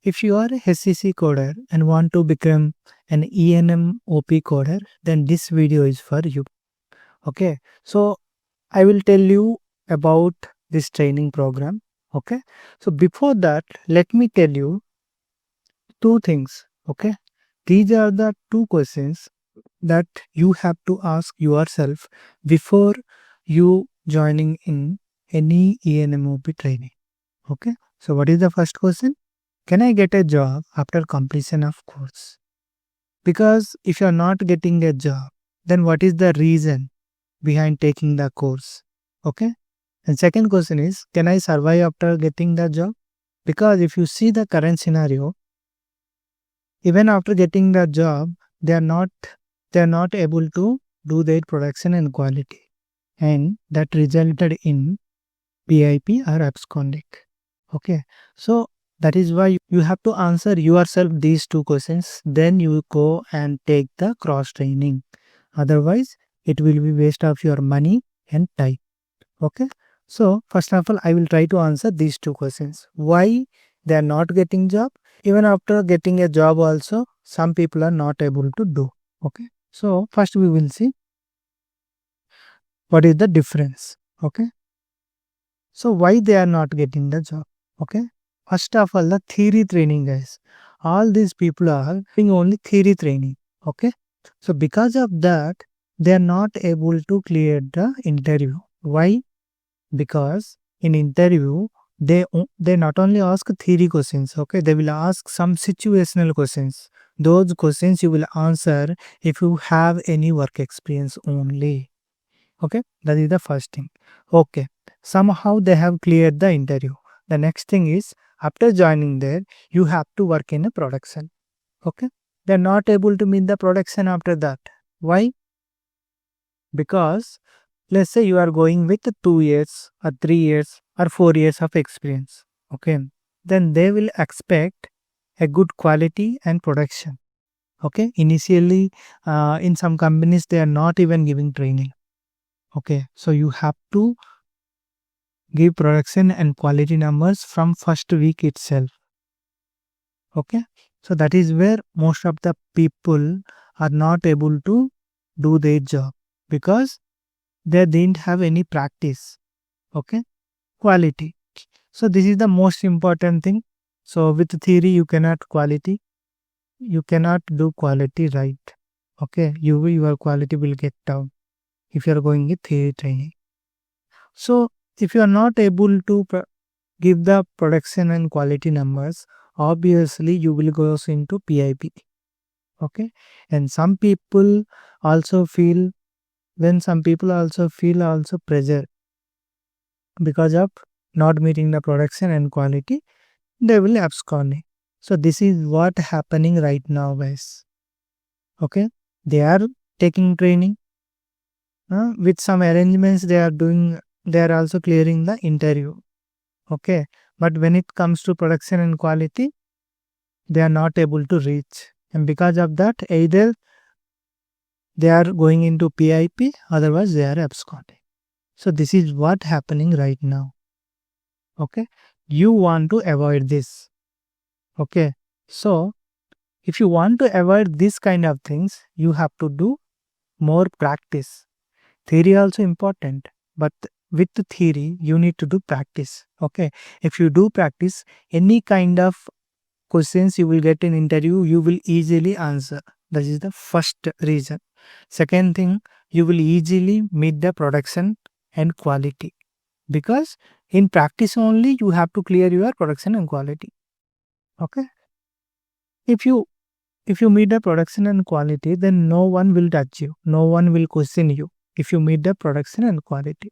if you are a HCC coder and want to become an E&MOP coder, then this video is for you. Okay, so I will tell you about this training program. Okay, so before that, let me tell you two things. Okay, these are the two questions that you have to ask yourself before you joining in any E&MOP training. Okay, so what is the first question? Can I get a job after completion of course? Because if you are not getting a job, then what is the reason behind taking the course? Okay, and second question is, can I survive after getting the job? Because if you see the current scenario, even after getting the job, they are not able to do their production and quality, and that resulted in PIP or absconding. Okay, so that is why you have to answer yourself these two questions, then you go and take the cross training. Otherwise it will be waste of your money and time. Okay, so first of all I will try to answer these two questions. Why they are not getting job? Even after getting a job also some people are not able to do. Okay, so first we will see what is the difference. Okay, so why they are not getting the job? Okay, first of all the theory training, guys. All these people are doing only theory training. Okay, so because of that they are not able to clear the interview. Why? Because in interview they not only ask theory questions. Okay, they will ask some situational questions. Those questions you will answer if you have any work experience only. Okay, that is the first thing. Okay, somehow they have cleared the interview. The next thing is, after joining there you have to work in a production. Okay, they are not able to meet the production after that. Why? Because let's say you are going with 2 years or 3 years or 4 years of experience. Okay, then they will expect a good quality and production. Okay, initially in some companies they are not even giving training. Okay, so you have to give production and quality numbers from first week itself. Okay, so that is where most of the people are not able to do their job, because they didn't have any practice. Okay, quality. So this is the most important thing. So with theory you cannot do quality right. Okay, your quality will get down if you are going with theory training. So if you are not able to give the production and quality numbers, obviously you will go into PIP. Okay, and some people also feel pressure because of not meeting the production and quality, they will abscond. So this is what happening right now, guys. Okay, they are taking training with some arrangements they are also clearing the interview. Okay, but when it comes to production and quality they are not able to reach, and because of that either they are going into PIP, otherwise they are absconding. So this is what happening right now. Okay, you want to avoid this. Okay, so if you want to avoid this kind of things, you have to do more practice. Theory also important, but with the theory you need to do practice. Okay, if you do practice, any kind of questions you will get in interview you will easily answer. That is the first reason. Second thing, you will easily meet the production and quality, because in practice only you have to clear your production and quality. Okay, if you meet the production and quality, then no one will touch you, no one will question you if you meet the production and quality.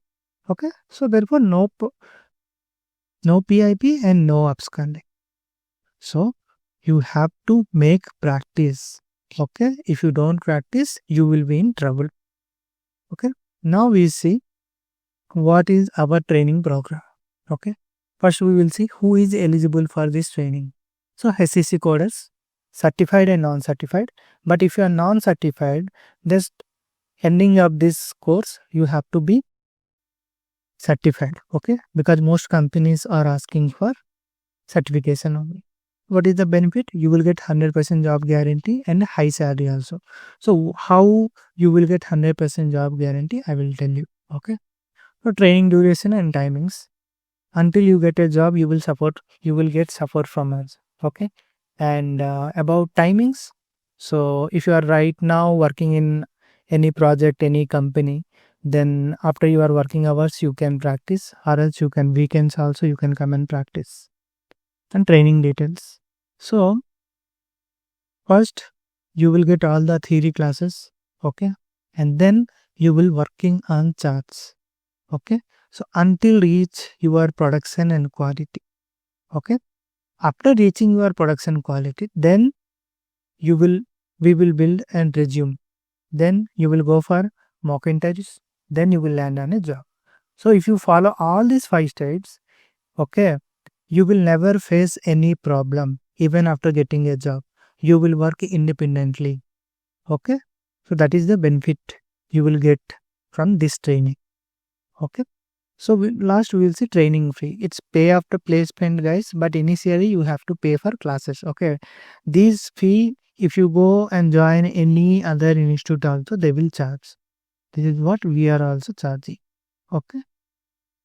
Okay, so therefore no PIP and no absconding. So you have to make practice. Okay, if you don't practice you will be in trouble. Okay, now we see what is our training program. Okay, first we will see who is eligible for this training. So HCC coders, certified and non-certified. But if you are non-certified, just ending of this course you have to be certified. Okay, because most companies are asking for certification only. what is the benefit? You will get 100% job guarantee and high salary also. So how you will get 100% job guarantee, I will tell you. Okay. So training duration and timings. Until you get a job, you will get support from us. Okay. And about timings. So if you are right now working in any project, any company, then after your working hours you can practice, or else you can weekends also you can come and practice. And training details. So first you will get all the theory classes, okay, and then you will working on charts, okay. So until reach your production and quality, okay. After reaching your production quality, then you will we will build and resume. Then you will go for mock interviews. Then you will land on a job. So if you follow all these 5 steps, okay, you will never face any problem even after getting a job. You will work independently. Okay. So that is the benefit you will get from this training. Okay. So last we will see training free. It's pay after placement, guys, but initially you have to pay for classes. Okay. These fee, if you go and join any other institute also, they will charge. This is what we are also charging. Okay.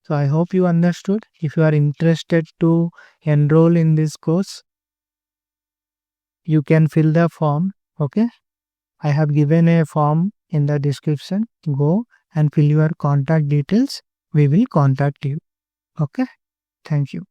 So I hope you understood. If you are interested to enroll in this course, you can fill the form. Okay. I have given a form in the description. Go and fill your contact details. We will contact you. Okay. Thank you.